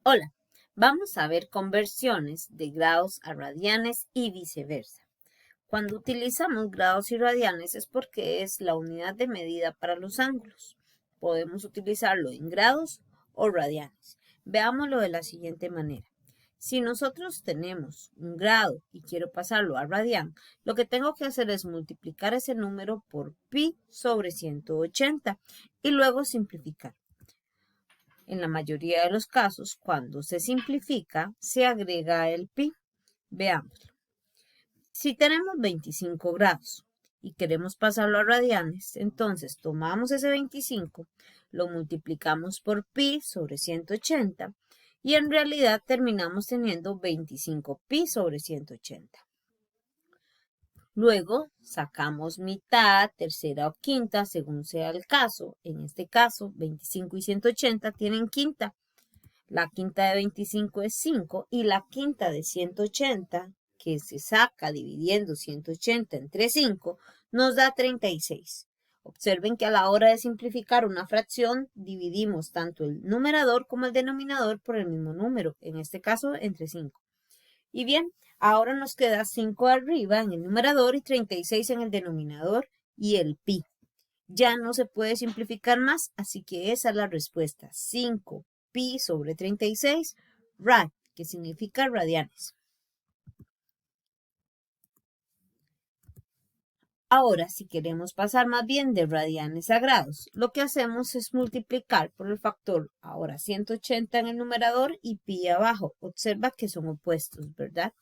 Hola, vamos a ver conversiones de grados a radianes y viceversa. Cuando utilizamos grados y radianes es porque es la unidad de medida para los ángulos. Podemos utilizarlo en grados o radianes. Veámoslo de la siguiente manera. Si nosotros tenemos un grado y quiero pasarlo a radián, lo que tengo que hacer es multiplicar ese número por pi sobre 180 y luego simplificar. En la mayoría de los casos, cuando se simplifica, se agrega el pi. Veámoslo. Si tenemos 25 grados y queremos pasarlo a radianes, entonces tomamos ese 25, lo multiplicamos por pi sobre 180 y en realidad terminamos teniendo 25 pi sobre 180. Luego sacamos mitad, tercera o quinta, según sea el caso. En este caso, 25 y 180 tienen quinta. La quinta de 25 es 5 y la quinta de 180, que se saca dividiendo 180 entre 5, nos da 36. Observen que a la hora de simplificar una fracción, dividimos tanto el numerador como el denominador por el mismo número, en este caso entre 5. Y bien, ahora nos queda 5 arriba en el numerador y 36 en el denominador y el pi. Ya no se puede simplificar más, así que esa es la respuesta. 5 pi sobre 36 rad, que significa radianes. Ahora, si queremos pasar más bien de radianes a grados, lo que hacemos es multiplicar por el factor, ahora 180 en el numerador y pi abajo. Observa que son opuestos, ¿verdad?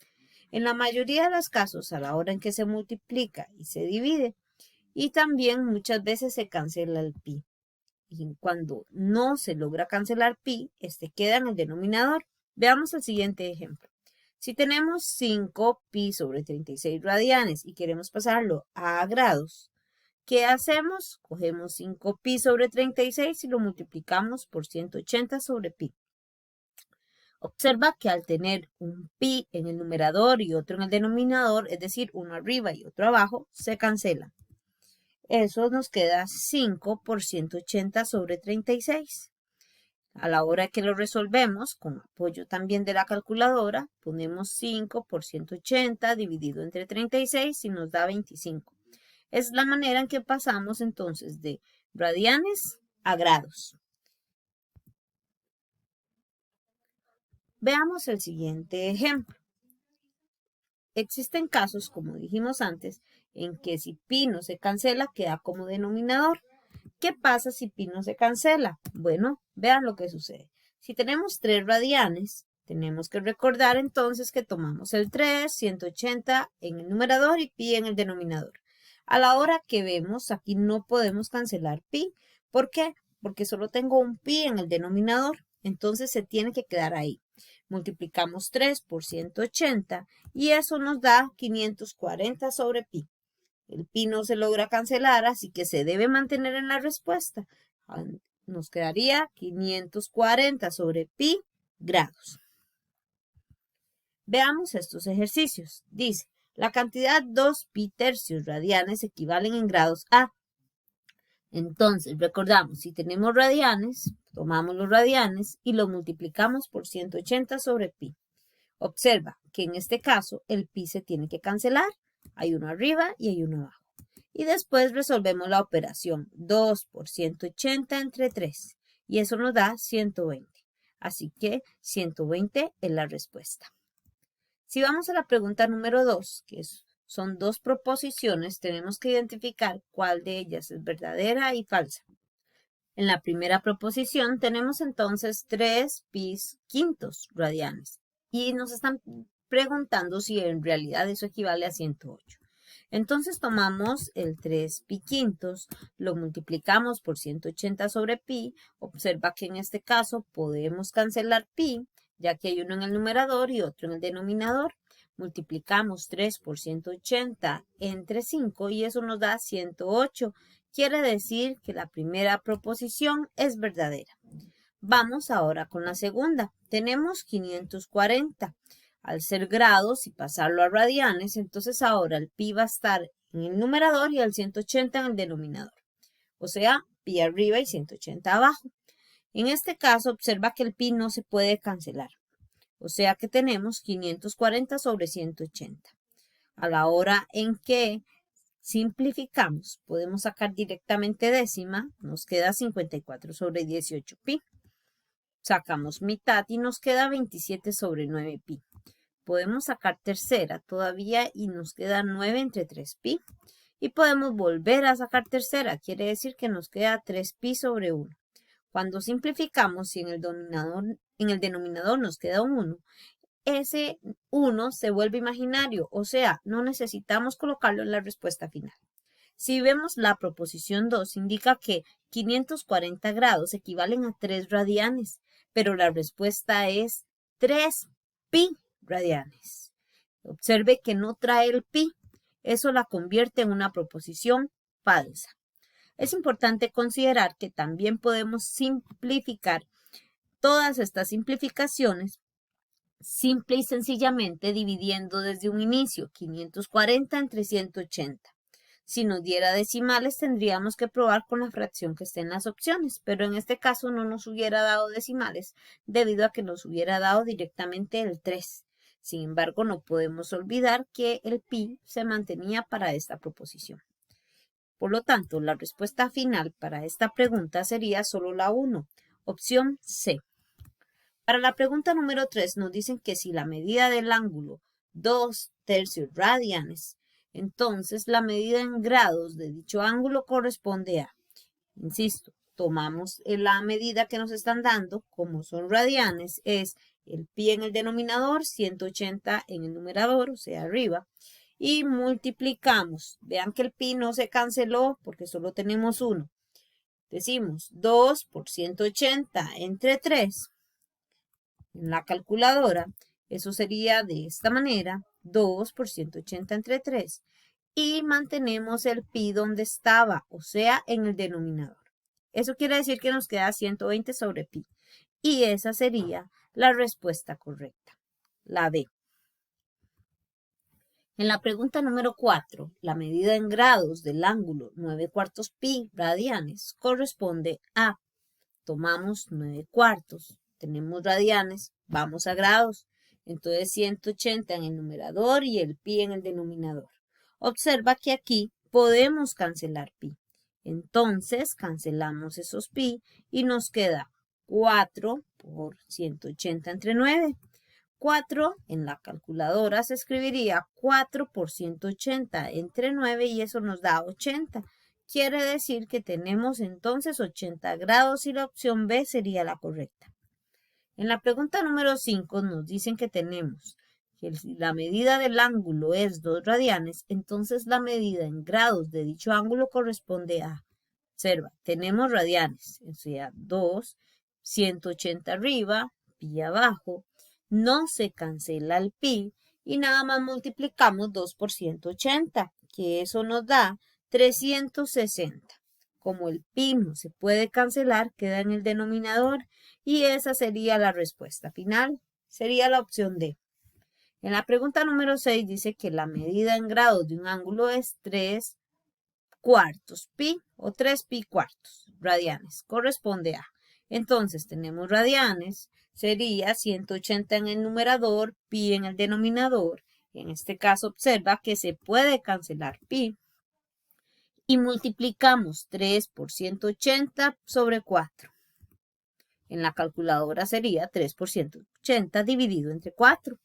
En la mayoría de los casos, a la hora en que se multiplica y se divide, y también muchas veces se cancela el pi. Y cuando no se logra cancelar pi, este queda en el denominador. Veamos el siguiente ejemplo. Si tenemos 5 pi sobre 36 radianes y queremos pasarlo a grados, ¿qué hacemos? Cogemos 5 pi sobre 36 y lo multiplicamos por 180 sobre pi. Observa que al tener un pi en el numerador y otro en el denominador, es decir, uno arriba y otro abajo, se cancela. Eso nos queda 5 por 180 sobre 36. A la hora que lo resolvemos, con apoyo también de la calculadora, ponemos 5 por 180 dividido entre 36 y nos da 25. Es la manera en que pasamos entonces de radianes a grados. Veamos el siguiente ejemplo. Existen casos, como dijimos antes, en que si pi no se cancela, queda como denominador. ¿Qué pasa si pi no se cancela? Bueno, vean lo que sucede. Si tenemos 3 radianes, tenemos que recordar entonces que tomamos el 3, 180 en el numerador y pi en el denominador. A la hora que vemos, aquí no podemos cancelar pi. ¿Por qué? Porque solo tengo un pi en el denominador, entonces se tiene que quedar ahí. Multiplicamos 3 por 180 y eso nos da 540 sobre pi. El pi no se logra cancelar, así que se debe mantener en la respuesta. Nos quedaría 540 sobre pi grados. Veamos estos ejercicios. Dice, la cantidad 2 pi tercios radianes equivalen en grados a. Entonces, recordamos, si tenemos radianes, tomamos los radianes y lo multiplicamos por 180 sobre pi. Observa que en este caso el pi se tiene que cancelar. Hay uno arriba y hay uno abajo. Y después resolvemos la operación 2 por 180 entre 3. Y eso nos da 120. Así que 120 es la respuesta. Si vamos a la pregunta número 2, que son dos proposiciones, tenemos que identificar cuál de ellas es verdadera y falsa. En la primera proposición tenemos entonces 3 pi quintos radianes. Y nos están preguntando si en realidad eso equivale a 108. Entonces tomamos el 3 pi quintos, lo multiplicamos por 180 sobre pi. Observa que en este caso podemos cancelar pi, ya que hay uno en el numerador y otro en el denominador. Multiplicamos 3 por 180 entre 5 y eso nos da 108. Quiere decir que la primera proposición es verdadera. Vamos ahora con la segunda. Tenemos 540. Al ser grados y pasarlo a radianes, entonces ahora el pi va a estar en el numerador y el 180 en el denominador. O sea, pi arriba y 180 abajo. En este caso, observa que el pi no se puede cancelar. O sea que tenemos 540 sobre 180. A la hora en que simplificamos, podemos sacar directamente décima, nos queda 54 sobre 18 pi. Sacamos mitad y nos queda 27 sobre 9 pi. Podemos sacar tercera todavía y nos queda 9 entre 3 pi. Y podemos volver a sacar tercera, quiere decir que nos queda 3 pi sobre 1. Cuando simplificamos, si en el denominador nos queda un 1, ese 1 se vuelve imaginario, o sea, no necesitamos colocarlo en la respuesta final. Si vemos la proposición 2, indica que 540 grados equivalen a 3 radianes, pero la respuesta es 3 pi radianes. Observe que no trae el pi, eso la convierte en una proposición falsa. Es importante considerar que también podemos simplificar todas estas simplificaciones simple y sencillamente dividiendo desde un inicio 540 entre 180. Si nos diera decimales tendríamos que probar con la fracción que esté en las opciones, pero en este caso no nos hubiera dado decimales debido a que nos hubiera dado directamente el 3. Sin embargo, no podemos olvidar que el pi se mantenía para esta proposición. Por lo tanto, la respuesta final para esta pregunta sería solo la 1, opción C. Para la pregunta número 3 nos dicen que si la medida del ángulo 2/3 radianes, entonces la medida en grados de dicho ángulo corresponde a, insisto, tomamos la medida que nos están dando, como son radianes, es el pi en el denominador, 180 en el numerador, o sea, arriba, y multiplicamos. Vean que el pi no se canceló porque solo tenemos 1. Decimos 2 por 180 entre 3. En la calculadora, eso sería de esta manera, 2 por 180 entre 3. Y mantenemos el pi donde estaba, o sea, en el denominador. Eso quiere decir que nos queda 120 sobre pi. Y esa sería la respuesta correcta, la D. En la pregunta número 4, la medida en grados del ángulo 9/4 pi radianes corresponde a, tomamos 9/4, tenemos radianes, vamos a grados, entonces 180 en el numerador y el pi en el denominador. Observa que aquí podemos cancelar pi. Entonces cancelamos esos pi y nos queda 4 por 180 entre 9. 4 en la calculadora se escribiría 4 por 180 entre 9 y eso nos da 80. Quiere decir que tenemos entonces 80 grados y la opción B sería la correcta. En la pregunta número 5 nos dicen que tenemos que si la medida del ángulo es 2 radianes, entonces la medida en grados de dicho ángulo corresponde a, observa, tenemos radianes, o sea, 2, 180 arriba, pi abajo, no se cancela el pi y nada más multiplicamos 2 por 180, que eso nos da 360. Como el pi no se puede cancelar, queda en el denominador y esa sería la respuesta final. Sería la opción D. En la pregunta número 6 dice que la medida en grados de un ángulo es 3/4 pi o 3 pi cuartos radianes. Corresponde a. Entonces tenemos radianes, sería 180 en el numerador, pi en el denominador. En este caso observa que se puede cancelar pi. Y multiplicamos 3 por 180 sobre 4. En la calculadora sería 3 por 180 dividido entre 4.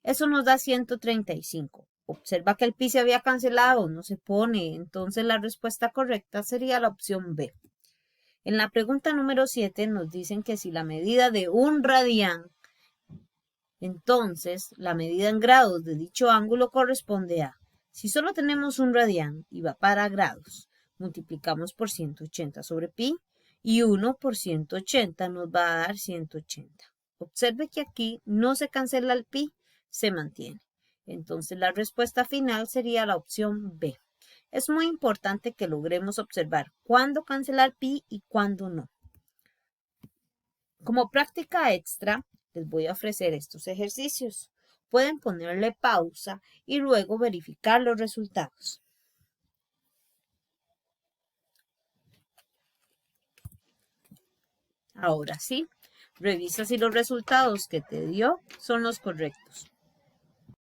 Eso nos da 135. Observa que el pi se había cancelado, no se pone, entonces la respuesta correcta sería la opción B. En la pregunta número 7 nos dicen que si la medida de un radián, entonces la medida en grados de dicho ángulo corresponde a, si solo tenemos un radián y va para grados, multiplicamos por 180 sobre pi y 1 por 180 nos va a dar 180. Observe que aquí no se cancela el pi, se mantiene. Entonces la respuesta final sería la opción B. Es muy importante que logremos observar cuándo cancelar pi y cuándo no. Como práctica extra, les voy a ofrecer estos ejercicios. Pueden ponerle pausa y luego verificar los resultados. Ahora sí, revisa si los resultados que te dio son los correctos.